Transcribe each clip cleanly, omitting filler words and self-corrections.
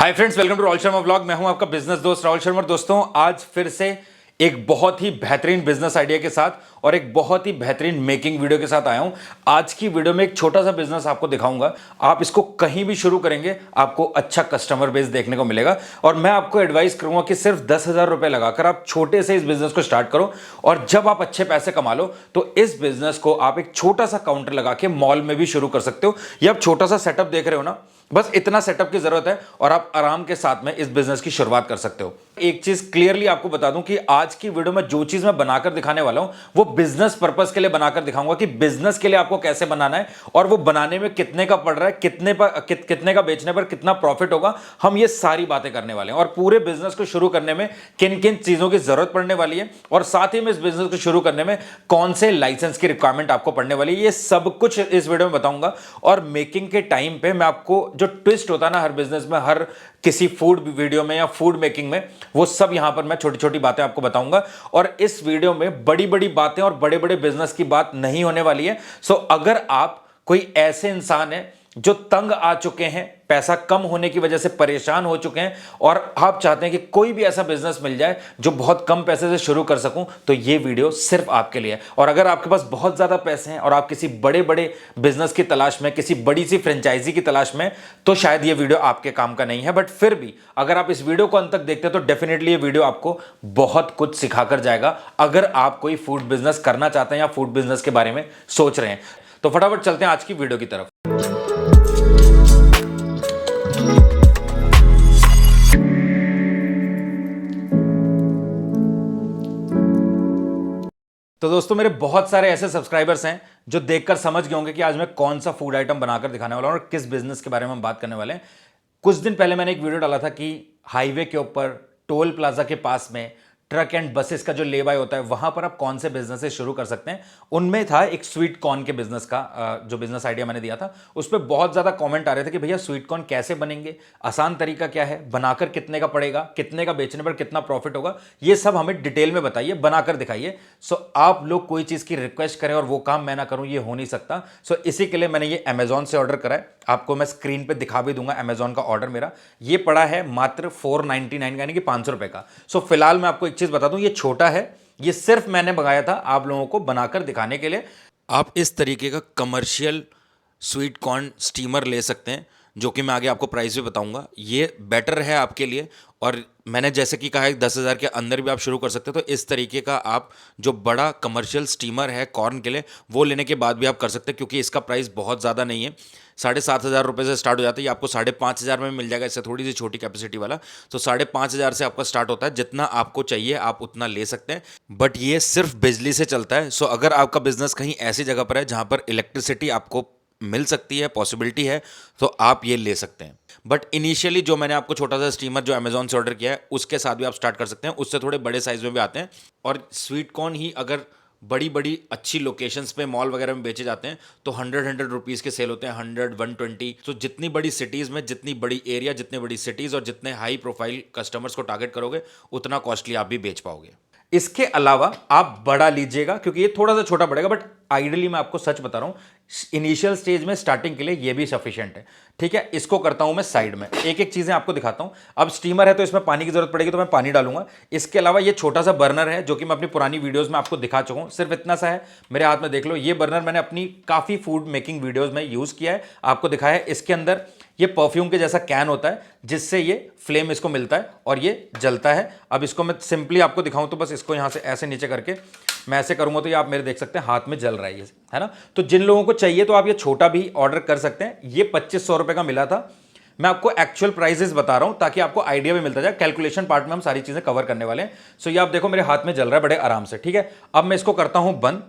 Hi friends, welcome to Rahul Sharma vlog. मैं हूं आपका बिजनेस दोस्त राहुल शर्मा। दोस्तों, आज फिर से एक बहुत ही बेहतरीन बिजनेस आइडिया के साथ और एक बहुत ही बेहतरीन मेकिंग वीडियो के साथ आया हूं। आज की वीडियो में एक छोटा सा बिजनेस आपको दिखाऊंगा। आप इसको कहीं भी शुरू करेंगे, आपको अच्छा कस्टमर बेस देखने को मिलेगा। और मैं आपको एडवाइस करूंगा कि सिर्फ 10,000 रुपए लगाकर आप छोटे से इस बिजनेस को स्टार्ट करो। और जब आप अच्छे पैसे कमा लो तो इस बिजनेस को आप एक छोटा सा काउंटर लगा के मॉल में भी शुरू कर सकते हो। ये आप छोटा सा सेटअप देख रहे हो ना, बस इतना सेटअप की जरूरत है और आप आराम के साथ में इस बिजनेस की शुरुआत कर सकते हो। एक चीज क्लियरली आपको बता दूं कि आज की वीडियो में जो चीज मैं बनाकर दिखाने वाला हूं वो बिजनेस पर्पस के लिए बनाकर दिखाऊंगा कि बिजनेस के लिए आपको कैसे बनाना है और वो बनाने में कितने का पड़ रहा है, कितने का बेचने पर कितना प्रॉफिट होगा। हम ये सारी बातें करने वाले हैं और पूरे बिजनेस को शुरू करने में किन किन चीजों की जरूरत पड़ने वाली है और साथ ही में इस बिजनेस को शुरू करने में कौन से लाइसेंस की रिक्वायरमेंट आपको पड़ने वाली है, ये सब कुछ इस वीडियो में बताऊंगा। और मेकिंग के टाइम पे मैं आपको जो ट्विस्ट होता है ना हर बिजनेस में, हर किसी फूड वीडियो में या फूड मेकिंग में, वो सब यहां पर मैं छोटी छोटी बातें आपको बताऊंगा। और इस वीडियो में बड़ी बड़ी बातें और बड़े बड़े बिजनेस की बात नहीं होने वाली है। सो अगर आप कोई ऐसे इंसान है जो तंग आ चुके हैं, पैसा कम होने की वजह से परेशान हो चुके हैं और आप चाहते हैं कि कोई भी ऐसा बिजनेस मिल जाए जो बहुत कम पैसे से शुरू कर सकूं, तो ये वीडियो सिर्फ आपके लिए है। और अगर आपके पास बहुत ज्यादा पैसे हैं और आप किसी बड़े बड़े बिजनेस की तलाश में, किसी बड़ी सी फ्रेंचाइजी की तलाश में, तो शायद ये वीडियो आपके काम का नहीं है। बट फिर भी अगर आप इस वीडियो को अंत तक देखते हैं तो डेफिनेटली ये वीडियो आपको बहुत कुछ सिखाकर जाएगा अगर आप कोई फूड बिजनेस करना चाहते हैं या फूड बिजनेस के बारे में सोच रहे हैं। तो फटाफट चलते हैं आज की वीडियो की तरफ। तो दोस्तों, मेरे बहुत सारे ऐसे सब्सक्राइबर्स हैं जो देखकर समझ गए होंगे कि आज मैं कौन सा फूड आइटम बनाकर दिखाने वाला हूं और किस बिजनेस के बारे में हम बात करने वाले हैं। कुछ दिन पहले मैंने एक वीडियो डाला था कि हाईवे के ऊपर टोल प्लाजा के पास में ट्रक एंड बसेस का जो ले बाय होता है, वहां पर आप कौन से बिजनेस से शुरू कर सकते हैं। उनमें था एक स्वीट कॉर्न के बिजनेस का जो बिजनेस आइडिया मैंने दिया था। उस पर बहुत ज्यादा कमेंट आ रहे थे कि भैया स्वीट कॉर्न कैसे बनेंगे, आसान तरीका क्या है, बनाकर कितने का पड़ेगा, कितने का बेचने पर कितना प्रॉफिट होगा, ये सब हमें डिटेल में बताइए, बनाकर दिखाइए। सो आप लोग कोई चीज की रिक्वेस्ट करें और वो काम मैं ना करूं, ये हो नहीं सकता। सो इसी के लिए मैंने ये अमेजॉन से ऑर्डर करा है। आपको मैं स्क्रीन पे दिखा भी दूंगा अमेजॉन का ऑर्डर मेरा। ये पड़ा है मात्र 499 यानी कि 500 रुपए का। सो फिलहाल मैं आपको एक चीज बता दूं, ये छोटा है, ये सिर्फ मैंने मंगाया था आप लोगों को बनाकर दिखाने के लिए। आप इस तरीके का कमर्शियल स्वीट कॉर्न स्टीमर ले सकते हैं, जो कि मैं आगे आपको प्राइस भी बताऊंगा। ये बेटर है आपके लिए। और मैंने जैसे कि कहा है 10,000 के अंदर भी आप शुरू कर सकते हो। तो इस तरीके का आप जो बड़ा कमर्शियल स्टीमर है कॉर्न के लिए, वो लेने के बाद भी आप कर सकते हैं, क्योंकि इसका प्राइस बहुत ज़्यादा नहीं है। 7,500 रुपये से स्टार्ट हो जाता है। ये आपको 5,500 में मिल जाएगा, इससे थोड़ी सी छोटी कैपेसिटी वाला। तो 5,500 से आपका स्टार्ट होता है। जितना आपको चाहिए आप उतना ले सकते हैं, बट ये सिर्फ बिजली से चलता है। सो अगर आपका बिजनेस कहीं ऐसी जगह पर है जहाँ पर इलेक्ट्रिसिटी आपको मिल सकती है, पॉसिबिलिटी है, तो आप ये ले सकते हैं। बट इनिशियली जो मैंने आपको छोटा सा स्टीमर जो अमेजॉन से ऑर्डर किया है, उसके साथ भी आप स्टार्ट कर सकते हैं। उससे थोड़े बड़े साइज में भी आते हैं। और स्वीट कॉर्न ही अगर बड़ी बड़ी अच्छी लोकेशंस पे मॉल वगैरह में बेचे जाते हैं तो 100 रुपीज़ के सेल होते हैं, 100 120। तो जितनी बड़ी सिटीज़ में, जितनी बड़ी एरिया, जितनी बड़ी सिटीज़ और जितने हाई प्रोफाइल कस्टमर्स को टारगेट करोगे, उतना कॉस्टली आप भी बेच पाओगे। इसके अलावा आप बड़ा लीजिएगा, क्योंकि ये थोड़ा सा छोटा पड़ेगा, बट आइडियली मैं आपको सच बता रहा हूं, इनिशियल स्टेज में स्टार्टिंग के लिए ये भी सफिशिएंट है। ठीक है, इसको करता हूं मैं साइड में, एक एक चीजें आपको दिखाता हूं। अब स्टीमर है तो इसमें पानी की जरूरत पड़ेगी, तो मैं पानी डालूंगा। इसके अलावा ये छोटा सा बर्नर है जो कि मैं अपनी पुरानी वीडियोस में आपको दिखा चुका हूं। सिर्फ इतना सा है, मेरे हाथ में देख लो। ये बर्नर मैंने अपनी काफी फूड मेकिंग वीडियोज में यूज किया है, आपको दिखाया है। इसके अंदर ये परफ्यूम के जैसा कैन होता है जिससे ये फ्लेम इसको मिलता है और ये जलता है। अब इसको मैं सिंपली आपको दिखाऊं तो बस इसको यहां से ऐसे नीचे करके मैं ऐसे करूंगा तो ये आप मेरे देख सकते हैं हाथ में जल रहा है, ये है ना। तो जिन लोगों को चाहिए तो आप ये छोटा भी ऑर्डर कर सकते हैं। ये 2,500 रुपए का मिला था। मैं आपको एक्चुअल प्राइसेस बता रहा हूं ताकि आपको आइडिया भी मिलता जाए। कैलकुलेशन पार्ट में हम सारी चीजें कवर करने वाले हैं। सो ये आप देखो मेरे हाथ में जल रहा है बड़े आराम से। ठीक है, अब मैं इसको करता हूं बंद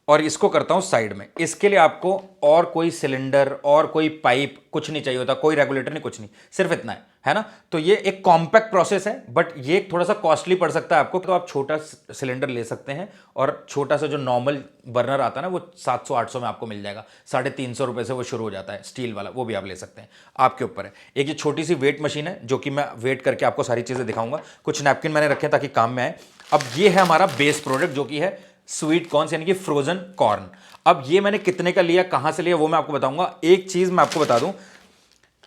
और इसको करता हूं साइड में। इसके लिए आपको और कोई सिलेंडर और कोई पाइप कुछ नहीं चाहिए होता, कोई रेगुलेटर नहीं, कुछ नहीं, सिर्फ इतना है ना। तो ये एक कॉम्पैक्ट प्रोसेस है, बट ये थोड़ा सा कॉस्टली पड़ सकता है आपको। तो आप छोटा सिलेंडर ले सकते हैं और छोटा सा जो नॉर्मल बर्नर आता है ना, वो 700-800 में आपको मिल जाएगा। 350 रुपए से वो शुरू हो जाता है, स्टील वाला, वो भी आप ले सकते हैं, आपके ऊपर है। एक ये छोटी सी वेट मशीन है जो कि मैं वेट करके आपको सारी चीजें दिखाऊंगा। कुछ नैपकिन मैंने रखे ताकि काम में आए। अब ये है हमारा बेस प्रोडक्ट जो कि है स्वीट कॉर्न यानी कि फ्रोजन कॉर्न। अब ये मैंने कितने का लिया, कहां से लिया, वो मैं आपको बताऊंगा। एक चीज मैं आपको बता दूं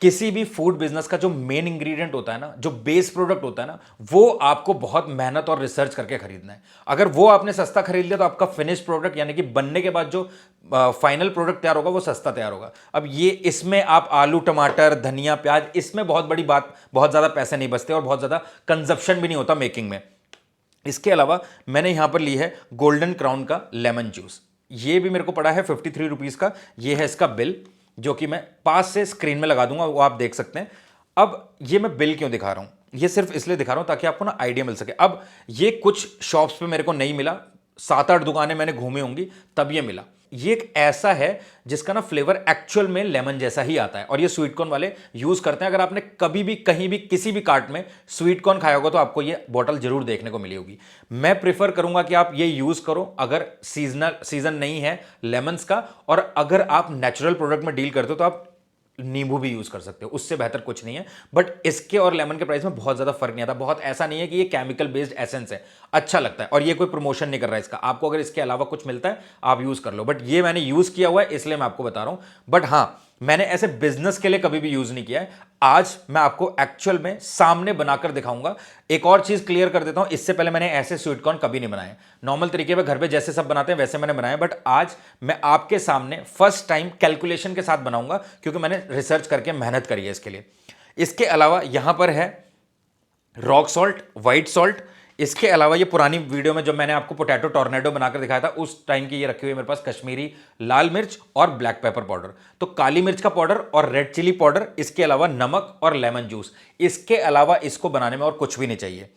किसी भी फूड बिजनेस का जो मेन इंग्रेडिएंट होता है ना, जो बेस प्रोडक्ट होता है ना, वो आपको बहुत मेहनत और रिसर्च करके खरीदना है। अगर वो आपने सस्ता खरीद लिया तो आपका फिनिश प्रोडक्ट यानी कि बनने के बाद जो फाइनल प्रोडक्ट तैयार होगा वो सस्ता तैयार होगा। अब ये इसमें आप आलू, टमाटर, धनिया, प्याज, इसमें बहुत बड़ी बात, बहुत ज्यादा पैसे नहीं बचते और बहुत ज्यादा कंजप्शन भी नहीं होता मेकिंग में। इसके अलावा मैंने यहां पर ली है गोल्डन क्राउन का लेमन जूस। ये भी मेरे को पड़ा है 53 रुपीज का। ये है इसका बिल, जो कि मैं पास से स्क्रीन में लगा दूंगा, वो आप देख सकते हैं। अब ये मैं बिल क्यों दिखा रहा हूं, ये सिर्फ इसलिए दिखा रहा हूं ताकि आपको ना आइडिया मिल सके। अब ये कुछ शॉप्स पे मेरे को नहीं मिला, 7-8 दुकानें मैंने घूमी होंगी तब ये मिला। ये एक ऐसा है जिसका ना फ्लेवर एक्चुअल में लेमन जैसा ही आता है और ये स्वीट कॉर्न वाले यूज करते हैं। अगर आपने कभी भी कहीं भी किसी भी कार्ट में स्वीट कॉर्न खाया होगा तो आपको ये बॉटल जरूर देखने को मिली होगी। मैं प्रेफर करूंगा कि आप ये यूज करो अगर सीजन नहीं है लेमन्स का, और अगर आप नेचुरल प्रोडक्ट में डील करते हो तो आप नींबू भी यूज कर सकते हो, उससे बेहतर कुछ नहीं है। बट इसके और लेमन के प्राइस में बहुत ज्यादा फर्क नहीं आता। बहुत ऐसा नहीं है कि ये केमिकल बेस्ड एसेंस है, अच्छा लगता है। और ये कोई प्रमोशन नहीं कर रहा है इसका, आपको अगर इसके अलावा कुछ मिलता है आप यूज कर लो, बट ये मैंने यूज किया हुआ है इसलिए मैं आपको बता रहा हूं। बट हां, मैंने ऐसे बिजनेस के लिए कभी भी यूज नहीं किया है। आज मैं आपको एक्चुअल में सामने बनाकर दिखाऊंगा। एक और चीज क्लियर कर देता हूं, इससे पहले मैंने ऐसे स्वीट कॉर्न कभी नहीं बनाए। नॉर्मल तरीके पे घर पे जैसे सब बनाते हैं वैसे मैंने बनाए, बट आज मैं आपके सामने फर्स्ट टाइम कैलकुलेशन के साथ बनाऊंगा, क्योंकि मैंने रिसर्च करके मेहनत करी है इसके लिए। इसके अलावा यहां पर है रॉक सॉल्ट, व्हाइट सॉल्ट। इसके अलावा ये पुरानी वीडियो में जब मैंने आपको पोटैटो टॉर्नेडो बनाकर दिखाया था उस टाइम की ये रखी हुई है मेरे पास कश्मीरी लाल मिर्च और ब्लैक पेपर पाउडर। तो काली मिर्च का पाउडर और रेड चिली पाउडर, इसके अलावा नमक और लेमन जूस। इसके अलावा इसको बनाने में और कुछ भी नहीं चाहिए।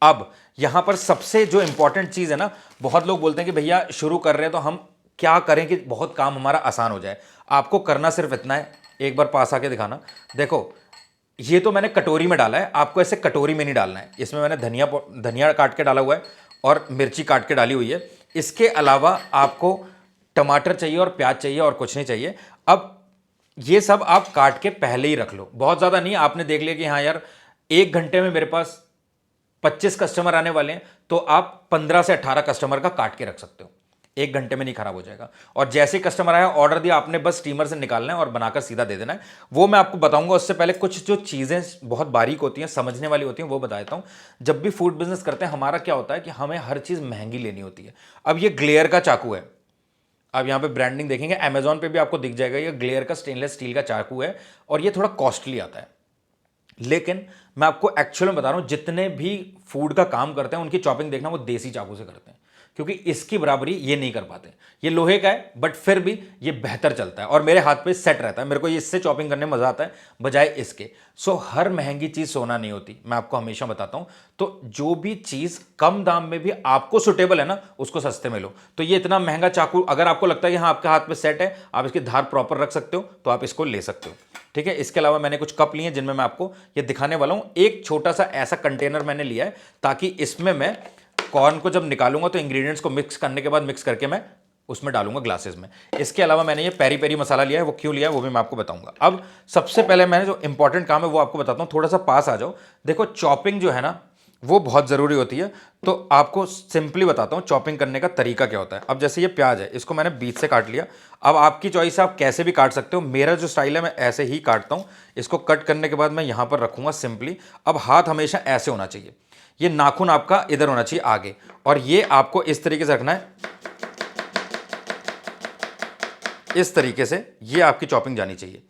अब यहां पर सबसे जो इंपॉर्टेंट चीज है ना, बहुत लोग बोलते हैं कि भैया शुरू कर रहे हैं तो हम क्या करें कि बहुत काम हमारा आसान हो जाए। आपको करना सिर्फ इतना है, एक बार पास आके दिखाना। देखो, ये तो मैंने कटोरी में डाला है, आपको ऐसे कटोरी में नहीं डालना है। इसमें मैंने धनिया काट के डाला हुआ है और मिर्ची काट के डाली हुई है। इसके अलावा आपको टमाटर चाहिए और प्याज चाहिए और कुछ नहीं चाहिए। अब ये सब आप काट के पहले ही रख लो, बहुत ज़्यादा नहीं। आपने देख लिया कि हाँ यार 1 घंटे में मेरे पास 25 कस्टमर आने वाले हैं, तो आप 15 से 18 कस्टमर का काट के रख सकते हो। 1 घंटे में नहीं खराब हो जाएगा। और जैसे कस्टमर आया, ऑर्डर दिया, आपने बस स्टीमर से निकालना है और बनाकर सीधा दे देना है। वो मैं आपको बताऊंगा। उससे पहले कुछ जो चीज़ें बहुत बारीक होती हैं, समझने वाली होती हैं, वो बता देता हूं। जब भी फूड बिजनेस करते हैं हमारा क्या होता है कि हमें हर चीज़ महंगी लेनी होती है। अब ये ग्लेयर का चाकू है, अब यहाँ पे ब्रांडिंग देखेंगे, अमेजॉन पे भी आपको दिख जाएगा, ये ग्लेयर का स्टेनलेस स्टील का चाकू है और ये थोड़ा कॉस्टली आता है। लेकिन मैं आपको एक्चुअल में बता रहा हूं, जितने भी फूड का काम करते हैं उनकी चॉपिंग देखना वो देसी चाकू से करते हैं, क्योंकि इसकी बराबरी ये नहीं कर पाते। ये लोहे का है बट फिर भी ये बेहतर चलता है और मेरे हाथ पे सेट रहता है। मेरे को ये इससे चॉपिंग करने में मजा आता है बजाय इसके। सो हर महंगी चीज सोना नहीं होती, मैं आपको हमेशा बताता हूं। तो जो भी चीज कम दाम में भी आपको सुटेबल है ना, उसको सस्ते में लो। तो ये इतना महंगा चाकू, अगर आपको लगता है कि हाँ आपके हाथ पे सेट है, आप इसकी धार प्रॉपर रख सकते हो, तो आप इसको ले सकते हो। ठीक है। इसके अलावा मैंने कुछ कप लिए हैं जिनमें मैं आपको ये दिखाने वाला हूं। एक छोटा सा ऐसा कंटेनर मैंने लिया है ताकि इसमें मैं कॉर्न को जब निकालूंगा तो इंग्रेडिएंट्स को मिक्स करने के बाद मिक्स करके मैं उसमें डालूंगा ग्लासेस में। इसके अलावा मैंने ये पेरी पेरी मसाला लिया है, वो क्यों लिया है वो भी मैं आपको बताऊंगा। अब सबसे पहले मैंने जो इंपॉर्टेंट काम है वो आपको बताता हूं। थोड़ा सा पास आ जाओ। देखो, चॉपिंग जो है ना वो बहुत ज़रूरी होती है। तो आपको सिंपली बताता हूं चॉपिंग करने का तरीका क्या होता है। अब जैसे ये प्याज है, इसको मैंने बीच से काट लिया। अब आपकी चॉइस है, आप कैसे भी काट सकते हो। मेरा जो स्टाइल है मैं ऐसे ही काटता हूं। इसको कट करने के बाद मैं यहां पर रखूंगा सिंपली। अब हाथ हमेशा ऐसे होना चाहिए, ये नाखून आपका इधर होना चाहिए आगे, और ये आपको इस तरीके से रखना है, इस तरीके से ये आपकी चॉपिंग जानी चाहिए।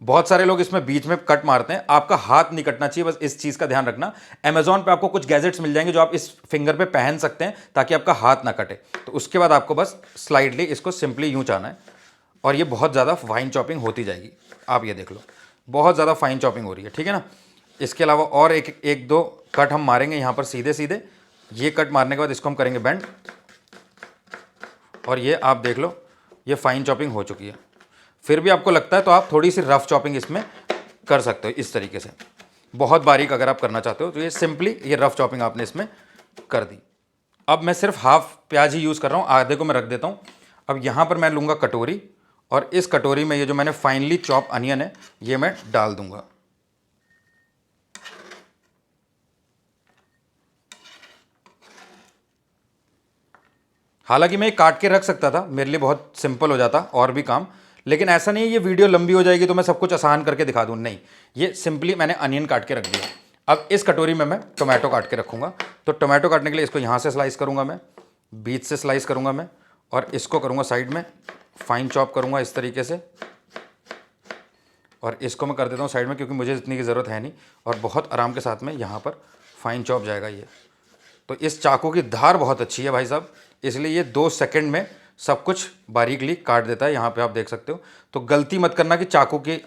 बहुत सारे लोग इसमें बीच में कट मारते हैं, आपका हाथ नहीं कटना चाहिए, बस इस चीज का ध्यान रखना। अमेजॉन पे आपको कुछ गैजेट्स मिल जाएंगे जो आप इस फिंगर पे पहन सकते हैं ताकि आपका हाथ ना कटे। तो उसके बाद आपको बस स्लाइडली इसको सिंपली यूं चाहना है और ये बहुत ज़्यादा फाइन चॉपिंग होती जाएगी। आप ये देख लो, बहुत ज़्यादा फाइन चॉपिंग हो रही है, ठीक है ना। इसके अलावा और एक दो कट हम मारेंगे यहाँ पर सीधे सीधे। ये कट मारने के बाद इसको हम करेंगे बेंड, और ये आप देख लो ये फाइन चॉपिंग हो चुकी है। फिर भी आपको लगता है तो आप थोड़ी सी रफ चॉपिंग इसमें कर सकते हो इस तरीके से। बहुत बारीक अगर आप करना चाहते हो तो ये सिंपली ये रफ चॉपिंग आपने इसमें कर दी। अब मैं सिर्फ हाफ प्याज ही यूज़ कर रहा हूँ, आधे को मैं रख देता हूँ। अब यहाँ पर मैं लूँगा कटोरी, और इस कटोरी में ये जो मैंने फाइनली चॉप अनियन है ये मैं डाल दूंगा। हालांकि मैं ये काट के रख सकता था, मेरे लिए बहुत सिंपल हो जाता और भी काम, लेकिन ऐसा नहीं है ये वीडियो लंबी हो जाएगी तो मैं सब कुछ आसान करके दिखा दूँ, नहीं, ये सिंपली मैंने अनियन काट के रख दिया। अब इस कटोरी में मैं टोमेटो काट के रखूँगा। तो टोमेटो काटने के लिए इसको यहाँ से स्लाइस करूँगा मैं, बीच से स्लाइस करूँगा मैं, और इसको करूँगा साइड में फाइन चॉप करूँगा इस तरीके से, और इसको मैं कर देता हूँ साइड में क्योंकि मुझे इतनी की ज़रूरत है नहीं, और बहुत आराम के साथ में यहाँ पर फाइन चॉप जाएगा ये। तो इस चाकू की धार बहुत अच्छी है भाई साहब, इसलिए ये 2 सेकंड में सब कुछ बारीकली काट देता है। यहाँ पे आप देख सकते हो। तो गलती मत करना कि चाकू की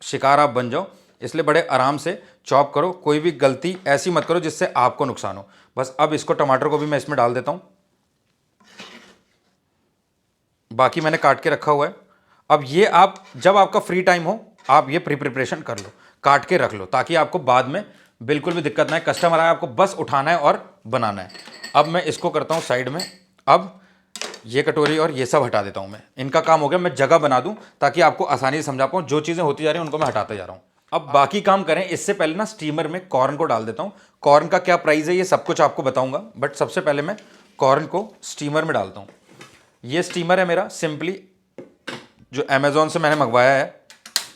शिकार आप बन जाओ, इसलिए बड़े आराम से चॉप करो, कोई भी गलती ऐसी मत करो जिससे आपको नुकसान हो। बस अब इसको टमाटर को भी मैं इसमें डाल देता हूँ, बाकी मैंने काट के रखा हुआ है। अब ये आप जब आपका फ्री टाइम हो आप ये प्रिपरेशन कर लो, काट के रख लो, ताकि आपको बाद में बिल्कुल भी दिक्कत ना है। कस्टमर आए आपको बस उठाना है और बनाना है। अब मैं इसको करता हूँ साइड में। अब ये कटोरी और ये सब हटा देता हूँ मैं, इनका काम हो गया। मैं जगह बना दूँ ताकि आपको आसानी से समझा पाऊँ। जो चीज़ें होती जा रही हैं उनको मैं हटाते जा रहा हूँ। अब बाकी काम करें इससे पहले ना स्टीमर में कॉर्न को डाल देता हूँ। कॉर्न का क्या प्राइस है ये सब कुछ आपको बताऊँगा, बट सबसे पहले मैं कॉर्न को स्टीमर में डालता हूँ। ये स्टीमर है मेरा सिंपली जो अमेज़ॉन से मैंने मंगवाया है।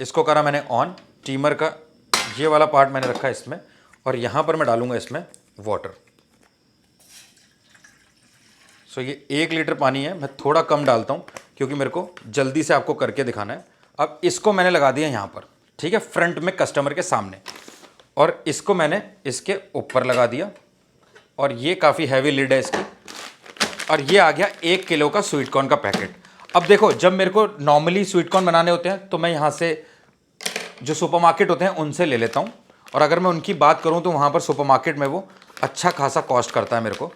इसको करा मैंने ऑन, स्टीमर का ये वाला पार्ट मैंने रखा है इसमें, और यहाँ पर मैं डालूँगा इसमें वाटर। सो ये 1 लीटर पानी है, मैं थोड़ा कम डालता हूँ क्योंकि मेरे को जल्दी से आपको करके दिखाना है। अब इसको मैंने लगा दिया यहाँ पर, ठीक है, फ्रंट में कस्टमर के सामने, और इसको मैंने इसके ऊपर लगा दिया, और ये काफ़ी हैवी लिड है इसकी, और ये आ गया 1 किलो का स्वीट कॉर्न का पैकेट। अब देखो जब मेरे को नॉर्मली स्वीट कॉर्न बनाने होते हैं तो मैं यहाँ से जो सुपरमार्केट होते हैं उनसे ले लेता हूँ, और अगर मैं उनकी बात करूँ तो वहाँ पर सुपरमार्केट में वो अच्छा खासा कॉस्ट करता है मेरे को।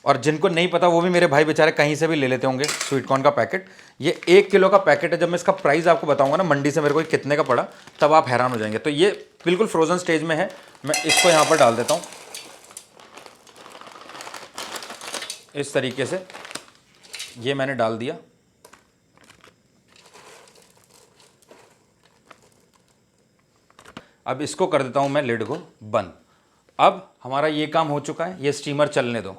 और जिनको नहीं पता वो भी मेरे भाई बेचारे कहीं से भी ले लेते होंगे स्वीट कॉर्न का पैकेट। ये 1 किलो का पैकेट है। जब मैं इसका प्राइस आपको बताऊंगा ना मंडी से मेरे को कितने का पड़ा, तब आप हैरान हो जाएंगे। तो ये बिल्कुल फ्रोजन स्टेज में है। मैं इसको यहाँ पर डाल देता हूँ इस तरीके से। ये मैंने डाल दिया। अब इसको कर देता हूँ मैं लिड को बंद। अब हमारा ये काम हो चुका है, ये स्टीमर चलने दो।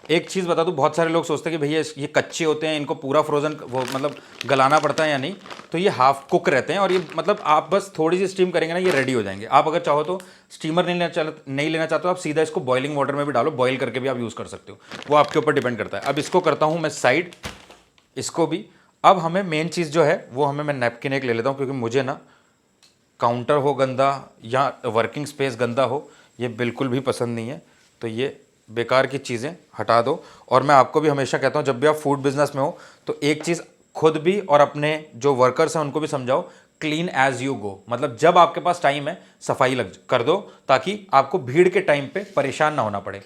एक चीज़ बता दूँ, बहुत सारे लोग सोचते हैं कि भैया ये कच्चे होते हैं, इनको पूरा फ्रोज़न वो मतलब गलाना पड़ता है या नहीं। तो ये हाफ कुक रहते हैं, और ये मतलब आप बस थोड़ी सी स्टीम करेंगे ना ये रेडी हो जाएंगे। आप अगर चाहो तो स्टीमर नहीं लेना चाहते हो आप सीधा इसको बॉइलिंग वाटर में भी डालो, बॉईल करके भी आप यूज़ कर सकते हो, वो आपके ऊपर डिपेंड करता है। अब इसको करता हूँ मैं साइड, इसको भी। अब हमें मेन चीज़ जो है वो मैं नैपकिन एक ले लेता हूँ, क्योंकि मुझे ना काउंटर हो गंदा या वर्किंग स्पेस गंदा हो ये बिल्कुल भी पसंद नहीं है। तो ये बेकार की चीज़ें हटा दो। और मैं आपको भी हमेशा कहता हूँ जब भी आप फूड बिजनेस में हो तो एक चीज़ खुद भी और अपने जो वर्कर्स हैं उनको भी समझाओ, क्लीन एज यू गो। मतलब जब आपके पास टाइम है सफाई कर दो, ताकि आपको भीड़ के टाइम पे परेशान ना होना पड़े।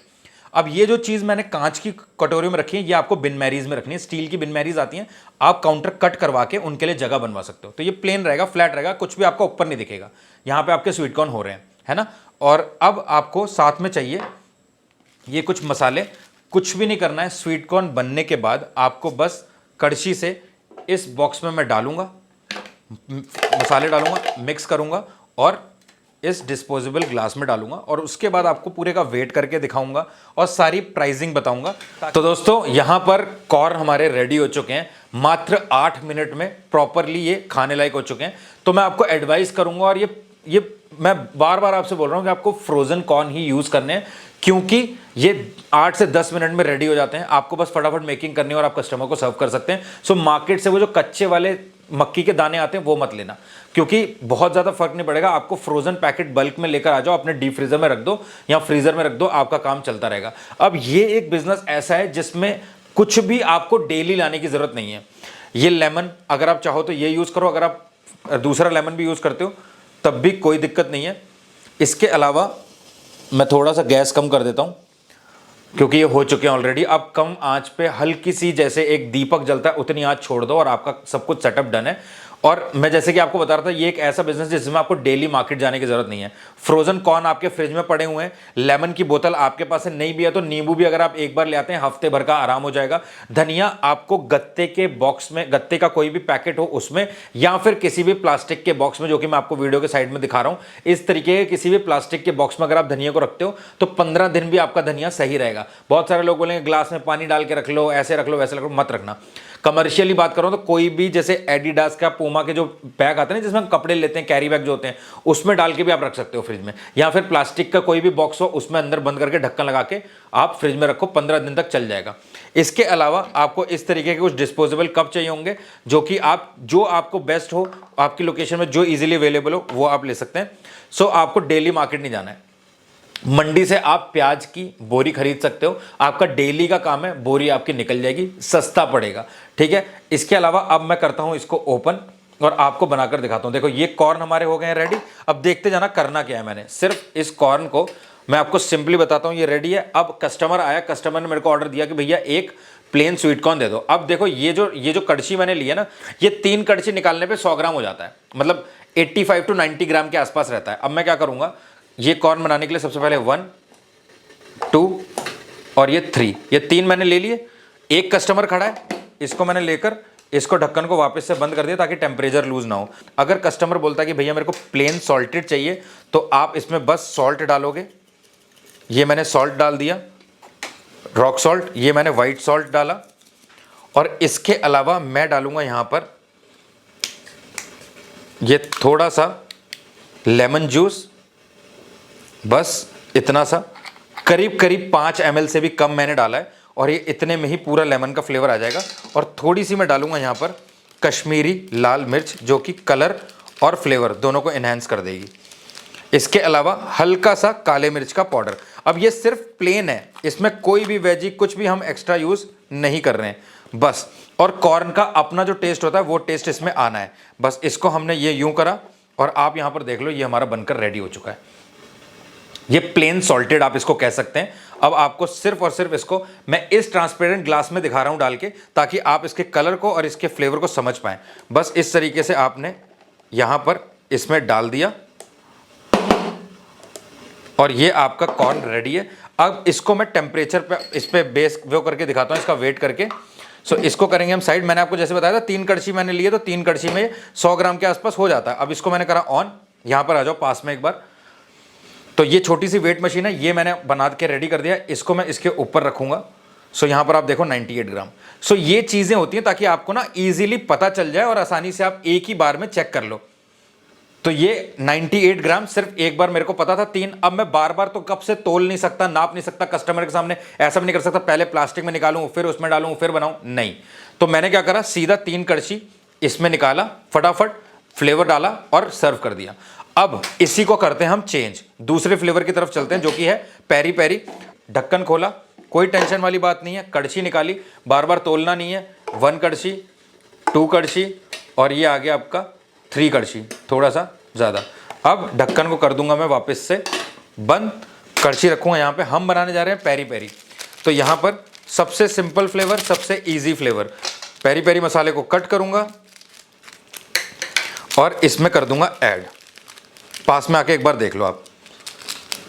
अब ये जो चीज़ मैंने कांच की कटोरी में रखी है ये आपको बिन मैरीज में रखनी है। स्टील की बिन मैरीज आती हैं, आप काउंटर कट करवा के उनके लिए जगह बनवा सकते हो। तो ये प्लेन रहेगा, फ्लैट रहेगा, कुछ भी आपका ऊपर नहीं दिखेगा। यहाँ पे आपके स्वीट कॉर्न हो रहे हैं, है ना। और अब आपको साथ में चाहिए ये कुछ मसाले। कुछ भी नहीं करना है, स्वीट कॉर्न बनने के बाद आपको बस कड़छी से इस बॉक्स में मैं डालूंगा, मसाले डालूंगा, मिक्स करूंगा और इस डिस्पोजेबल ग्लास में डालूंगा, और उसके बाद आपको पूरे का वेट करके दिखाऊंगा और सारी प्राइसिंग बताऊंगा। तो दोस्तों यहां पर कॉर्न हमारे रेडी हो चुके हैं, मात्र 8 मिनट में प्रॉपरली ये खाने लायक हो चुके हैं। तो मैं आपको एडवाइस करूंगा, और ये मैं बार बार आपसे बोल रहा हूं कि आपको फ्रोजन कॉर्न ही यूज करने हैं, क्योंकि ये 8 से 10 मिनट में रेडी हो जाते हैं। आपको बस फटाफट मेकिंग करनी है और आप कस्टमर को सर्व कर सकते हैं। सो मार्केट से वो जो कच्चे वाले मक्की के दाने आते हैं वो मत लेना, क्योंकि बहुत ज़्यादा फर्क नहीं पड़ेगा। आपको फ्रोजन पैकेट बल्क में लेकर आ जाओ, अपने डीप फ्रीजर में रख दो या फ्रीजर में रख दो, आपका काम चलता रहेगा। अब ये एक बिजनेस ऐसा है जिसमें कुछ भी आपको डेली लाने की जरूरत नहीं है। ये लेमन अगर आप चाहो तो ये यूज़ करो, अगर आप दूसरा लेमन भी यूज़ करते हो तब भी कोई दिक्कत नहीं है। इसके अलावा मैं थोड़ा सा गैस कम कर देता हूँ क्योंकि ये हो चुके हैं ऑलरेडी। अब कम आंच पे हल्की सी जैसे एक दीपक जलता है उतनी आंच छोड़ दो और आपका सब कुछ सेटअप डन है। और मैं जैसे कि आपको बता रहा था ये एक ऐसा बिजनेस जिसमें आपको डेली मार्केट जाने की जरूरत नहीं है। फ्रोजन कॉर्न आपके फ्रिज में पड़े हुए हैं, लेमन की बोतल आपके पास है, नहीं भी है तो नींबू भी अगर आप एक बार ले आते हैं हफ्ते भर का आराम हो जाएगा। धनिया आपको गत्ते के बॉक्स में, गत्ते का कोई भी पैकेट हो उसमें, या फिर किसी भी प्लास्टिक के बॉक्स में, जो कि मैं आपको वीडियो के साइड में दिखा रहा हूं, इस तरीके के किसी भी प्लास्टिक के बॉक्स में अगर आप धनिया को रखते हो तो 15 दिन भी आपका धनिया सही रहेगा। बहुत सारे लोग बोलेंगे ग्लास में पानी डाल के रख लो, ऐसे रख लो, वैसे रख लो, मत रखना। कमर्शियली बात करो तो कोई भी जैसे एडिडास का, पूमा के जो बैग आते हैं जिसमें हम कपड़े लेते हैं, कैरी बैग जो होते हैं, उसमें डाल के भी आप रख सकते हो फ्रिज में, या फिर प्लास्टिक का कोई भी बॉक्स हो उसमें अंदर बंद करके ढक्कन लगा के आप फ्रिज में रखो, 15 दिन तक चल जाएगा। इसके अलावा आपको इस तरीके के कुछ डिस्पोजेबल कप चाहिए होंगे, जो कि आप जो आपको बेस्ट हो, आपकी लोकेशन में जो इजीली अवेलेबल हो वो आप ले सकते हैं। सो आपको डेली मार्केट नहीं जाना है, मंडी से आप प्याज की बोरी खरीद सकते हो, आपका डेली का काम है, बोरी आपकी निकल जाएगी, सस्ता पड़ेगा, ठीक है। इसके अलावा अब मैं करता हूं इसको ओपन और आपको बनाकर दिखाता हूं। देखो ये कॉर्न हमारे हो गए हैं रेडी। अब देखते जाना करना क्या है। मैंने सिर्फ इस कॉर्न को मैं आपको सिंपली बताता हूं, ये रेडी है। अब कस्टमर आया, कस्टमर ने मेरे को ऑर्डर दिया कि भैया एक प्लेन स्वीट कॉर्न दे दो। अब देखो ये जो कड़छी मैंने ली है ना, ये 3 कड़छी निकालने पे 100 ग्राम हो जाता है, मतलब 85 टू 90 ग्राम के आसपास रहता है। अब मैं क्या करूंगा, ये कॉर्न बनाने के लिए सबसे पहले 1 2 और ये 3, ये 3 मैंने ले लिए। एक कस्टमर खड़ा है, इसको मैंने लेकर इसको ढक्कन को वापस से बंद कर दिया ताकि टेम्परेचर लूज ना हो। अगर कस्टमर बोलता है कि भैया मेरे को प्लेन सॉल्टेड चाहिए, तो आप इसमें बस सॉल्ट डालोगे। ये मैंने सॉल्ट डाल दिया, रॉक सॉल्ट, ये मैंने वाइट सॉल्ट डाला, और इसके अलावा मैं डालूंगा यहां पर ये थोड़ा सा लेमन जूस, बस इतना सा, करीब करीब 5 ml से भी कम मैंने डाला है, और ये इतने में ही पूरा लेमन का फ्लेवर आ जाएगा। और थोड़ी सी मैं डालूंगा यहाँ पर कश्मीरी लाल मिर्च, जो कि कलर और फ्लेवर दोनों को इन्हेंस कर देगी। इसके अलावा हल्का सा काले मिर्च का पाउडर। अब ये सिर्फ प्लेन है, इसमें कोई भी वेजी कुछ भी हम एक्स्ट्रा यूज़ नहीं कर रहे हैं बस। और कॉर्न का अपना जो टेस्ट होता है वो टेस्ट इसमें आना है बस। इसको हमने ये यूं करा, और आप यहाँ पर देख लो ये हमारा बनकर रेडी हो चुका है। ये प्लेन सॉल्टेड आप इसको कह सकते हैं। अब आपको सिर्फ और सिर्फ इसको मैं इस ट्रांसपेरेंट ग्लास में दिखा रहा हूं डाल के, ताकि आप इसके कलर को और इसके फ्लेवर को समझ पाएं। बस इस तरीके से आपने यहां पर इसमें डाल दिया, और ये आपका कॉर्न रेडी है। अब इसको मैं टेम्परेचर पे इस पे बेस वो करके दिखाता हूं, इसका वेट करके। सो इसको करेंगे हम साइड। मैंने आपको जैसे बताया था 3 कड़छी मैंने लिए, तो 3 कड़छी में 100 ग्राम के आसपास हो जाता है। अब इसको मैंने करा ऑन। यहां पर आ जाओ पास में एक बार। तो ये छोटी सी वेट मशीन है, ये मैंने बना के रेडी कर दिया। इसको मैं इसके ऊपर रखूंगा। सो यहां पर आप देखो 98 ग्राम। सो ये चीजें होती हैं ताकि आपको ना इजीली पता चल जाए और आसानी से आप एक ही बार में चेक कर लो। तो ये 98 ग्राम सिर्फ एक बार मेरे को पता था 3। अब मैं बार बार तो कप से तोल नहीं सकता, नाप नहीं सकता कस्टमर के सामने, ऐसा भी नहीं कर सकता पहले प्लास्टिक में निकालूं फिर उसमें डालूं फिर बनाऊं, नहीं। तो मैंने क्या करा, सीधा 3 कड़छी इसमें निकाला, फटाफट फ्लेवर डाला और सर्व कर दिया। अब इसी को करते हैं हम चेंज, दूसरे फ्लेवर की तरफ चलते हैं, जो कि है पेरी पेरी। ढक्कन खोला, कोई टेंशन वाली बात नहीं है, कड़छी निकाली, बार बार तोलना नहीं है। 1 कड़छी, 2 कड़छी, और ये आ गया आपका 3 कड़छी, थोड़ा सा ज़्यादा। अब ढक्कन को कर दूंगा मैं वापस से बंद, कड़छी रखूंगा यहाँ पे। हम बनाने जा रहे हैं पेरी पेरी। तो यहाँ पर सबसे सिंपल फ्लेवर, सबसे इजी फ्लेवर, पेरी पेरी मसाले को कट करूंगा और इसमें कर दूंगा ऐड। पास में आके एक बार देख लो आप।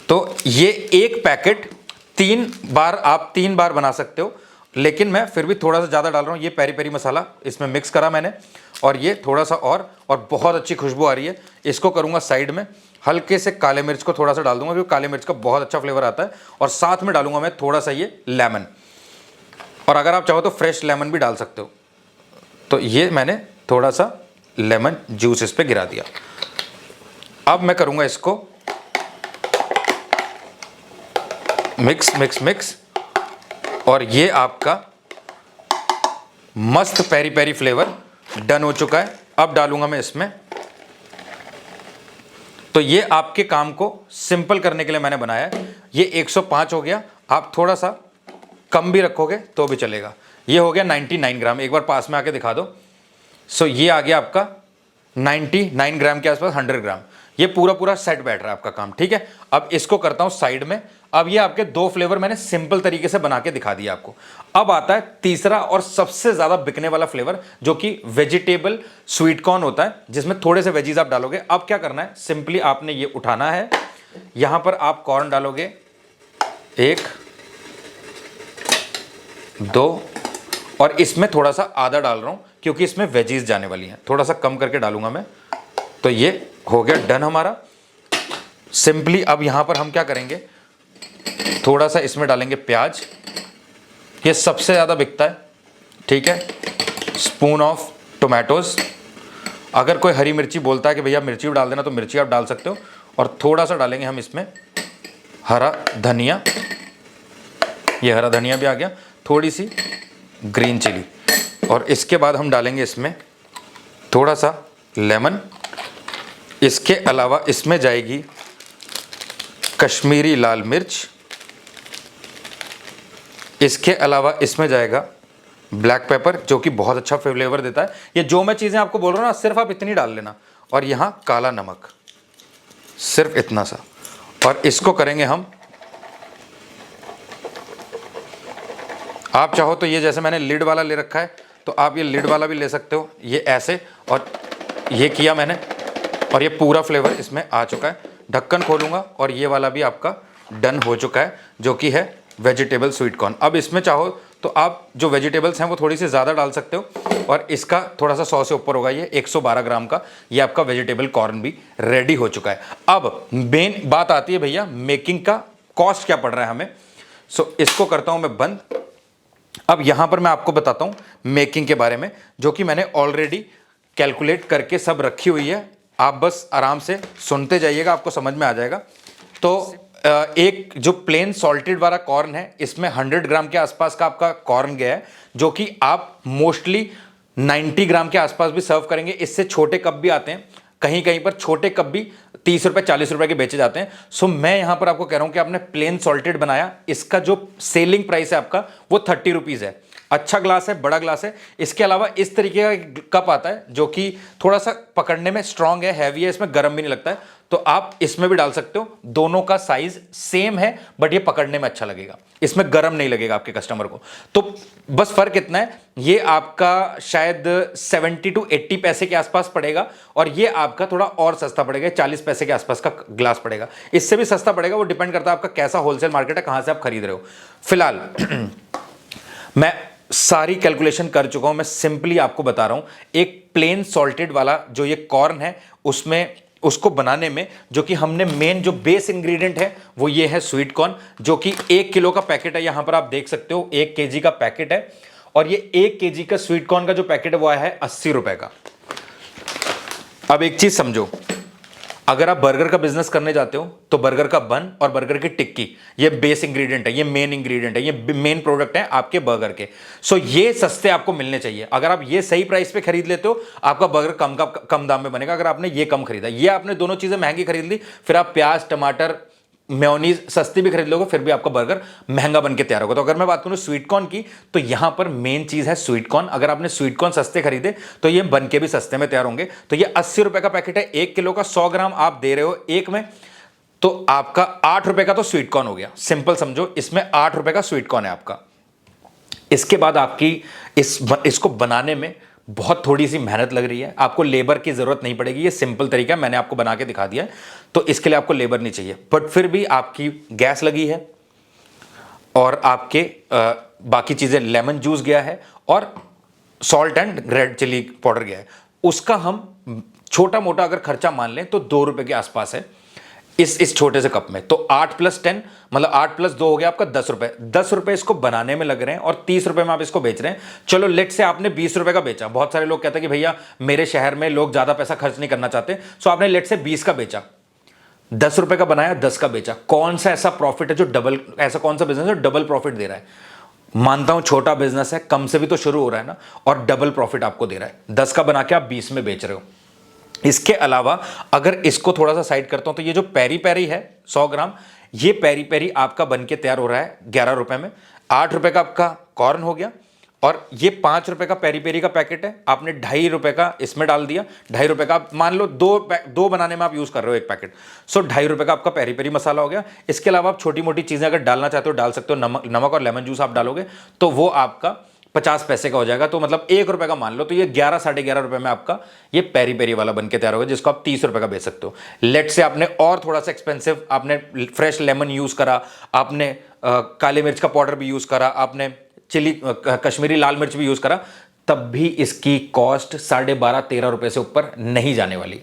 तो ये एक पैकेट 3 बार बना सकते हो, लेकिन मैं फिर भी थोड़ा सा ज़्यादा डाल रहा हूँ। ये पेरी पेरी मसाला इसमें मिक्स करा मैंने, और ये थोड़ा सा और बहुत अच्छी खुशबू आ रही है। इसको करूँगा साइड में। हल्के से काले मिर्च को थोड़ा सा डाल दूंगा, क्योंकि काले मिर्च का बहुत अच्छा फ्लेवर आता है। और साथ में डालूंगा मैं थोड़ा सा ये लेमन, और अगर आप चाहो तो फ्रेश लेमन भी डाल सकते हो। तो ये मैंने थोड़ा सा लेमन जूस इस पर गिरा दिया। अब मैं करूँगा इसको मिक्स मिक्स मिक्स, और ये आपका मस्त पेरी पेरी फ्लेवर डन हो चुका है। अब डालूंगा मैं इसमें। तो ये आपके काम को सिंपल करने के लिए मैंने बनाया है। ये 105 हो गया, आप थोड़ा सा कम भी रखोगे तो भी चलेगा। ये हो गया 99 ग्राम, एक बार पास में आके दिखा दो। सो ये आ गया आपका 99 ग्राम के आसपास, 100 ग्राम। ये पूरा सेट बैठ रहा है आपका काम, ठीक है। अब इसको करता हूं साइड में। अब ये आपके 2 फ्लेवर मैंने सिंपल तरीके से बना के दिखा दिया आपको। अब आता है तीसरा और सबसे ज्यादा बिकने वाला फ्लेवर, जो कि वेजिटेबल स्वीट कॉर्न होता है, जिसमें थोड़े से वेजीज आप डालोगे। अब क्या करना है, सिंपली आपने ये उठाना है, यहां पर आप कॉर्न डालोगे 1 2, और इसमें थोड़ा सा आधा डाल रहा हूं क्योंकि इसमें वेजीज जाने वाली हैं। थोड़ा सा कम करके डालूंगा मैं। तो ये हो गया डन हमारा सिंपली। अब यहां पर हम क्या करेंगे, थोड़ा सा इसमें डालेंगे प्याज, ये सबसे ज़्यादा बिकता है, ठीक है। Spoon of tomatoes. अगर कोई हरी मिर्ची बोलता है कि भैया मिर्ची भी डाल देना तो मिर्ची आप डाल सकते हो। और थोड़ा सा डालेंगे हम इसमें हरा धनिया, ये हरा धनिया भी आ गया, थोड़ी सी ग्रीन चिली। और इसके बाद हम डालेंगे इसमें थोड़ा सा लेमन। इसके अलावा इसमें जाएगी कश्मीरी लाल मिर्च। इसके अलावा इसमें जाएगा ब्लैक पेपर, जो कि बहुत अच्छा फ्लेवर देता है। ये जो मैं चीज़ें आपको बोल रहा हूँ ना, सिर्फ आप इतनी डाल लेना। और यहाँ काला नमक, सिर्फ इतना सा। और इसको करेंगे हम, आप चाहो तो ये जैसे मैंने लिड वाला ले रखा है तो आप ये लिड वाला भी ले सकते हो, ये ऐसे। और ये किया मैंने, और ये पूरा फ्लेवर इसमें आ चुका है। ढक्कन खोलूँगा और ये वाला भी आपका डन हो चुका है, जो कि है वेजिटेबल स्वीट कॉर्न। अब इसमें चाहो तो आप जो वेजिटेबल्स हैं वो थोड़ी सी ज़्यादा डाल सकते हो, और इसका थोड़ा सा 100 से ऊपर होगा। ये 112 ग्राम का ये आपका वेजिटेबल कॉर्न भी रेडी हो चुका है। अब मेन बात आती है भैया, मेकिंग का कॉस्ट क्या पड़ रहा है हमें। सो इसको करता हूँ मैं बंद। अब यहाँ पर मैं आपको बताता हूँ मेकिंग के बारे में, जो कि मैंने ऑलरेडी कैलकुलेट करके सब रखी हुई है। आप बस आराम से सुनते जाइएगा, आपको समझ में आ जाएगा। तो एक जो प्लेन सॉल्टेड वाला कॉर्न है, इसमें 100 ग्राम के आसपास का आपका कॉर्न गया है, जो कि आप मोस्टली 90 ग्राम के आसपास भी सर्व करेंगे। इससे छोटे कप भी आते हैं, कहीं कहीं पर छोटे कप भी 30 रुपये 40 रुपये के बेचे जाते हैं। सो मैं यहाँ पर आपको कह रहा हूँ कि आपने प्लेन सॉल्टेड बनाया, इसका जो सेलिंग प्राइस है आपका वो 30 रुपीज़ है। अच्छा ग्लास है, बड़ा ग्लास है। इसके अलावा इस तरीके का कप आता है, जो कि थोड़ा सा पकड़ने में स्ट्रांग है, हैवी है, इसमें गर्म भी नहीं लगता है, तो आप इसमें भी डाल सकते हो। दोनों का साइज सेम है, बट ये पकड़ने में अच्छा लगेगा, इसमें गर्म नहीं लगेगा आपके कस्टमर को। तो बस फर्क इतना है, ये आपका शायद 70 to 80 पैसे के आसपास पड़ेगा, और ये आपका थोड़ा और सस्ता पड़ेगा, 40 पैसे के आसपास का ग्लास पड़ेगा। इससे भी सस्ता पड़ेगा, वो डिपेंड करता है आपका कैसा होलसेल मार्केट है, कहां से आप खरीद रहे हो। फिलहाल मैं सारी कैलकुलेशन कर चुका हूं, मैं सिंपली आपको बता रहा हूं। एक प्लेन सॉल्टेड वाला जो ये कॉर्न है, उसमें उसको बनाने में जो कि हमने मेन जो बेस इंग्रेडिएंट है वो ये है स्वीट कॉर्न, जो कि 1 किलो का पैकेट है। यहां पर आप देख सकते हो 1 केजी का पैकेट है, और ये 1 केजी का स्वीट कॉर्न का जो पैकेट है वो आया है 80 रुपए का। अब एक चीज समझो, अगर आप बर्गर का बिजनेस करने जाते हो तो बर्गर का बन और बर्गर की टिक्की ये बेस इंग्रेडिएंट है, ये मेन इंग्रेडिएंट है, ये मेन प्रोडक्ट है आपके बर्गर के। सो ये सस्ते आपको मिलने चाहिए। अगर आप ये सही प्राइस पे खरीद लेते हो, आपका बर्गर कम दाम में बनेगा। अगर आपने ये कम खरीदा, ये आपने दोनों चीजें महंगी खरीद ली, फिर आप प्याज टमाटर मेयोनीज सस्ती भी खरीद लोगे, फिर भी आपका बर्गर महंगा बन के तैयार होगा। तो अगर मैं बात करूं स्वीट कॉर्न की, तो यहां पर मेन चीज है स्वीट कॉर्न। अगर आपने स्वीट कॉर्न सस्ते खरीदे तो ये बन के भी सस्ते में तैयार होंगे। तो ये 80 रुपए का पैकेट है, 1 किलो का 100 ग्राम आप दे रहे हो एक में, तो आपका 8 रुपए का तो स्वीट कॉर्न हो गया। सिंपल समझो, इसमें 8 रुपए का स्वीट कॉर्न है आपका। इसके बाद आपकी इसको बनाने में बहुत थोड़ी सी मेहनत लग रही है, आपको लेबर की जरूरत नहीं पड़ेगी। ये सिंपल तरीका है, मैंने आपको बना के दिखा दिया है, तो इसके लिए आपको लेबर नहीं चाहिए। बट फिर भी आपकी गैस लगी है, और आपके बाकी चीजें, लेमन जूस गया है, और salt and red chilli powder गया है। उसका हम छोटा मोटा अगर खर्चा मान लें तो 2 रुपए के आसपास है इस छोटे से कप में। तो 8 + 10 मतलब 8 + 2 हो गया आपका 10 रुपए। 10 रुपए इसको बनाने में लग रहे हैं, और 30 रुपए में आप इसको बेच रहे हैं। चलो लेट से आपने 20 रुपए का बेचा। बहुत सारे लोग कहते हैं कि भैया मेरे शहर में लोग ज्यादा पैसा खर्च नहीं करना चाहते, सो आपने लेट से 20 का बेचा, 10 रुपए का बनाया, 10 का बेचा। कौन सा ऐसा प्रॉफिट है जो डबल, ऐसा कौन सा बिजनेस है जो डबल प्रॉफिट दे रहा है? मानता हूं छोटा बिजनेस है, कम से भी तो शुरू हो रहा है ना, और डबल प्रॉफिट आपको दे रहा है। 10 का बना के आप 20 में बेच रहे हो। इसके अलावा अगर इसको थोड़ा सा साइड करता हूं, तो ये जो पेरी पेरी है 100 ग्राम, ये पेरी पेरी आपका बन के तैयार हो रहा है 11 रुपए में। 8 रुपए का आपका कॉर्न हो गया, और ये 5 रुपए का पेरी पेरी का पैकेट है, आपने 2.5 रुपए का इसमें डाल दिया। 2.5 रुपए का, आप मान लो दो बनाने में आप यूज कर रहे हो एक पैकेट, सो 2.5 रुपए का आपका पेरी पेरी मसाला हो गया। इसके अलावा आप छोटी मोटी चीजें अगर डालना चाहते हो डाल सकते हो। नमक और लेमन जूस आप डालोगे तो वो आपका 50 पैसे का हो जाएगा, तो मतलब 1 रुपए का मान लो, तो ये 11 साढ़े 11 रुपए में आपका ये पेरी पेरी वाला बन के तैयार होगा, जिसको आप 30 रुपए का बेच सकते हो। लेट से आपने और थोड़ा सा एक्सपेंसिव, आपने फ्रेश लेमन यूज करा, आपने काली मिर्च का पाउडर भी यूज करा, आपने चिली कश्मीरी लाल मिर्च भी यूज करा, तब भी इसकी कॉस्ट 12.5-13 रुपए से ऊपर नहीं जाने वाली।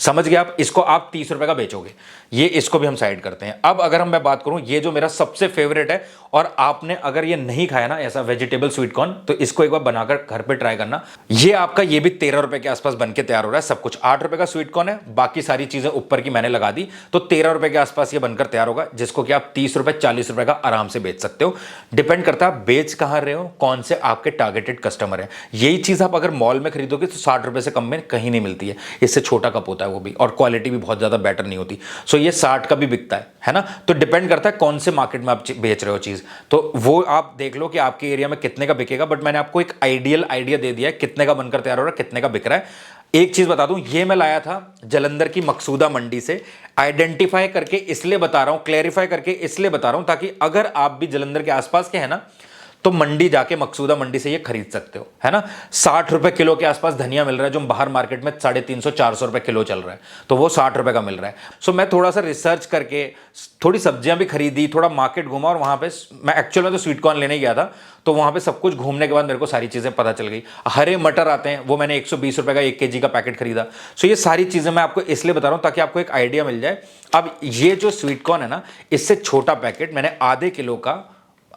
समझ गए आप? इसको आप 30 रुपए का बेचोगे, ये इसको भी हम साइड करते हैं। अब अगर मैं बात करूं, ये जो मेरा सबसे फेवरेट है, और आपने अगर ये नहीं खाया ना ऐसा वेजिटेबल स्वीट कॉर्न, तो इसको एक बार बनाकर घर पे ट्राई करना। ये आपका ये भी 13 रुपए के आसपास बन के तैयार हो रहा है। सब कुछ 8 रुपए का स्वीट कॉर्न है, बाकी सारी चीजें ऊपर की मैंने लगा दी, तो 13 रुपए के आसपास ये बनकर तैयार होगा, जिसको कि आप 30 रुपए 40 रुपए का आराम से बेच सकते हो। डिपेंड करता है बेच कहां रहे हो, कौन से आपके टारगेटेड कस्टमर है। यही चीज आप अगर मॉल में खरीदोगे तो 60 रुपए से कम में कहीं नहीं मिलती है। इससे छोटा कप होता है वो भी, और क्वालिटी भी बहुत ज्यादा बेटर नहीं होती। सो ये 60 का भी बिकता है ना। तो डिपेंड करता है कौन से मार्केट में आप बेच रहे हो चीज, तो वो आप देख लो कि आपके एरिया में कितने का बिकेगा। बट मैंने आपको एक आइडियल आइडिया दे दिया है कितने का बनकर तैयार हो रहा है, कितने का बिक रहा है। एक चीज बता दूं, ये मैं लाया था जलंधर की मकसूदा मंडी से। आइडेंटिफाई करके इसलिए बता रहा हूं, क्लैरिफाई करके इसलिए बता रहा हूं, ताकि अगर आप भी जलंधर के आसपास के हैं ना, तो मंडी जाके मकसूदा मंडी से ये खरीद सकते हो, है ना। 60 रुपए किलो के आसपास धनिया मिल रहा है, जो बाहर मार्केट में 350-400 रुपए किलो चल रहा है, तो वो 60 रुपए का मिल रहा है। सो मैं थोड़ा सा रिसर्च करके थोड़ी सब्जियां भी खरीदी, थोड़ा मार्केट घूमा, और वहां पे मैं एक्चुअल में तो स्वीट कॉर्न लेने गया था, तो वहां पे सब कुछ घूमने के बाद मेरे को सारी चीजें पता चल गई। हरे मटर आते हैं, वो मैंने 120 रुपए का 1 केजी का पैकेट खरीदा। सो ये सारी चीजें मैं आपको इसलिए बता रहा हूं ताकि आपको एक आइडिया मिल जाए। अब ये जो स्वीट कॉर्न है ना, इससे छोटा पैकेट मैंने आधे किलो का,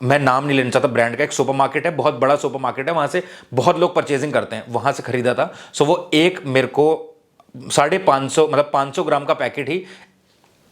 मैं नाम नहीं लेना चाहता ब्रांड का, एक सुपर मार्केट है, बहुत बड़ा सुपर मार्केट है, वहां से बहुत लोग परचेजिंग करते हैं, वहां से खरीदा था। सो वो एक मेरे को 550 मतलब 500 ग्राम का पैकेट ही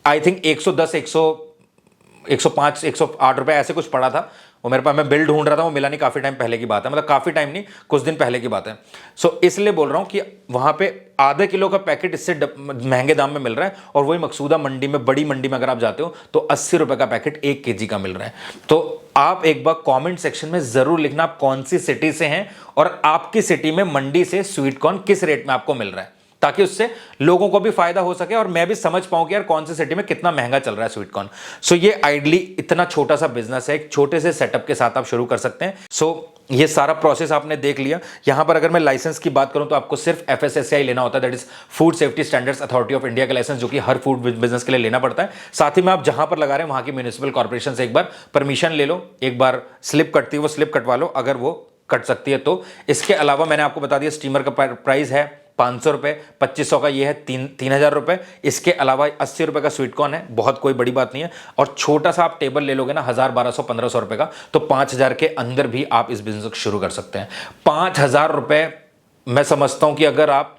आई थिंक 110 105 108 रुपए ऐसे कुछ पड़ा था। वो मेरे पास, मैं बिल ढूंढ रहा था, वो मिला नहीं, काफी टाइम पहले की बात है, मतलब काफी टाइम नहीं, कुछ दिन पहले की बात है। सो इसलिए बोल रहा हूं कि वहां पे आधे किलो का पैकेट इससे महंगे दाम में मिल रहा है, और वही मकसूदा मंडी में, बड़ी मंडी में अगर आप जाते हो तो 80 रुपए का पैकेट 1 केजी का मिल रहा है। तो आप एक बार कमेंट सेक्शन में जरूर लिखना आप कौन सी सिटी से हैं, और आपकी सिटी में मंडी से स्वीट कॉर्न किस रेट में आपको मिल रहा है, ताकि उससे लोगों को भी फायदा हो सके और मैं भी समझ पाऊं कि यार कौन सी सिटी में कितना महंगा चल रहा है स्वीट कॉर्न। सो ये आइडली इतना छोटा सा बिजनेस है, एक छोटे से सेटअप के साथ आप शुरू कर सकते हैं। सो ये सारा प्रोसेस आपने देख लिया। यहां पर अगर मैं लाइसेंस की बात करूं तो आपको सिर्फ FSSAI लेना होता है, that is food safety standards authority of India का लाइसेंस, जो कि हर फूड बिजनेस के लिए लेना पड़ता है। साथ ही में आप जहां पर लगा रहे हैं वहां की म्युनिसिपल कॉर्पोरेशन से एक बार परमिशन ले लो, एक बार स्लिप कटती है वो स्लिप कटवा लो, अगर वो कट सकती है तो। इसके अलावा मैंने आपको बता दिया स्टीमर का प्राइस है 500 रुपए, 2500 का ये है 3000 रुपए। इसके अलावा 80 रुपए का स्वीट कॉर्न है, बहुत कोई बड़ी बात नहीं है। और छोटा सा आप टेबल ले लोगे ना 1000 1200 1500 रुपए का, तो 5000 के अंदर भी आप इस बिजनेस को शुरू कर सकते हैं। 5000 रुपए मैं समझता हूं कि अगर आप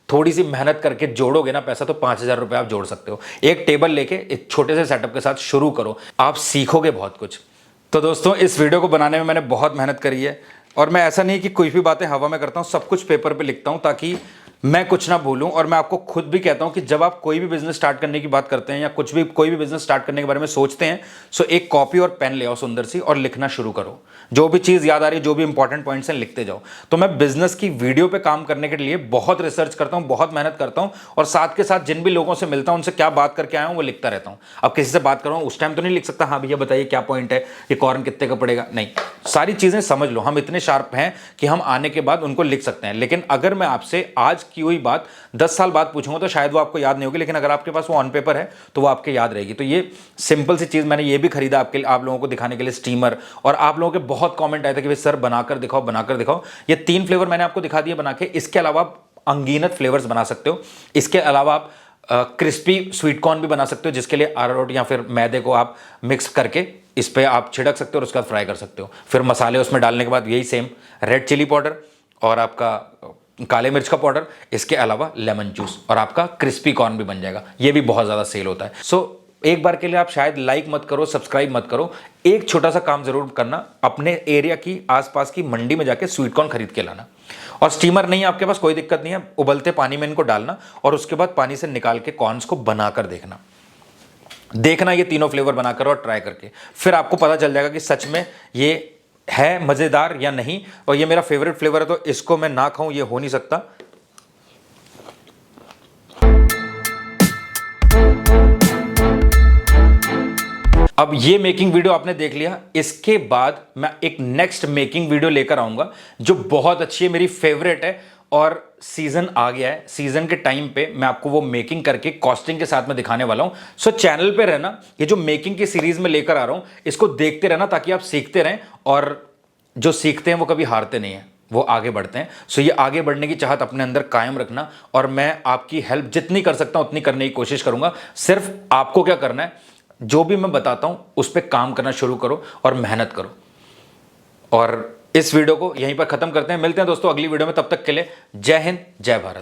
थोड़ी सी मेहनत करके जोड़ोगे ना पैसा, तो 5000 रुपए आप जोड़ सकते हो। एक टेबल लेके एक छोटे से सेटअप के साथ शुरू करो, आप सीखोगे बहुत कुछ। तो दोस्तों, इस वीडियो को बनाने में मैंने बहुत मेहनत करी है, और मैं ऐसा नहीं कि कोई भी बातें हवा में करता हूं, सब कुछ पेपर पे लिखता हूं ताकि मैं कुछ ना भूलूं। और मैं आपको खुद भी कहता हूं कि जब आप कोई भी बिजनेस स्टार्ट करने की बात करते हैं, या कुछ भी कोई भी बिजनेस स्टार्ट करने के बारे में सोचते हैं, सो एक कॉपी और पेन ले आओ सुंदर सी, और लिखना शुरू करो। जो भी चीज याद आ रही है, जो भी इंपॉर्टेंट पॉइंट्स हैं, लिखते जाओ। तो मैं बिजनेस की वीडियो पे काम करने के लिए बहुत रिसर्च करता हूं, बहुत मेहनत करता हूं, और साथ के साथ जिन भी लोगों से मिलता हूं उनसे क्या बात करके आया हूं वो लिखता रहता हूं। अब किसी से बात कर रहा हूं उस टाइम तो नहीं लिख सकता, हाँ भैया बताइए क्या पॉइंट है, ये कॉर्न कितने का पड़ेगा, नहीं, सारी चीजें समझ लो। हम इतने शार्प हैं कि हम आने के बाद उनको लिख सकते हैं। लेकिन अगर मैं आपसे आज की हुई बात 10 साल बाद पूछूंगा तो शायद वो आपको याद नहीं होगी, लेकिन अगर आपके पास वो ऑन पेपर है तो वो आपके याद रहेगी। तो ये सिंपल सी चीज मैंने ये भी खरीदा आपके लिए, आप लोगों को दिखाने के लिए, स्टीमर। और आप लोगों के बहुत कमेंट आए थे कि भाई सर बनाकर दिखाओ, बनाकर दिखाओ। ये 3 फ्लेवर मैंने आपको दिखा दिए बना के। इसके अलावा आप अनगिनत फ्लेवर्स बना सकते हो। इसके अलावा आप क्रिस्पी स्वीट कॉर्न भी बना सकते हो, जिसके लिए अरारोट या फिर मैदे को आप मिक्स करके इस पे आप छिड़क सकते हो और उसके बाद फ्राई कर सकते हो। फिर मसाले उसमें डालने के बाद यही सेम रेड चिली पाउडर और आपका काले मिर्च का पाउडर, इसके अलावा लेमन जूस, और आपका क्रिस्पी कॉर्न भी बन जाएगा। ये भी बहुत ज़्यादा सेल होता है। सो एक बार के लिए आप शायद लाइक मत करो, सब्सक्राइब मत करो, एक छोटा सा काम जरूर करना, अपने एरिया की आसपास की मंडी में जाके स्वीट कॉर्न खरीद के लाना। और स्टीमर नहीं है आपके पास, कोई दिक्कत नहीं है, उबलते पानी में इनको डालना और उसके बाद पानी से निकाल के कॉर्न्स को बनाकर देखना ये तीनों फ्लेवर बनाकर और ट्राई करके, फिर आपको पता चल जाएगा कि सच में ये है मजेदार या नहीं। और ये मेरा फेवरेट फ्लेवर है, तो इसको मैं ना खाऊं ये हो नहीं सकता। अब ये मेकिंग वीडियो आपने देख लिया, इसके बाद मैं एक नेक्स्ट मेकिंग वीडियो लेकर आऊंगा जो बहुत अच्छी है, मेरी फेवरेट है, और सीजन आ गया है। सीजन के टाइम पे मैं आपको वो मेकिंग करके कॉस्टिंग के साथ में दिखाने वाला हूं। सो चैनल पे रहना, ये जो मेकिंग की सीरीज में लेकर आ रहा हूं इसको देखते रहना ताकि आप सीखते रहें, और जो सीखते हैं वो कभी हारते नहीं है। वो आगे बढ़ते हैं। सो ये आगे बढ़ने की चाहत अपने अंदर कायम रखना, और मैं आपकी हेल्प जितनी कर सकता हूं उतनी करने की कोशिश करूंगा। सिर्फ आपको क्या करना है, जो भी मैं बताता हूं उस पर काम करना शुरू करो और मेहनत करो। और इस वीडियो को यहीं पर खत्म करते हैं, मिलते हैं दोस्तों अगली वीडियो में, तब तक के लिए जय हिंद जय भारत।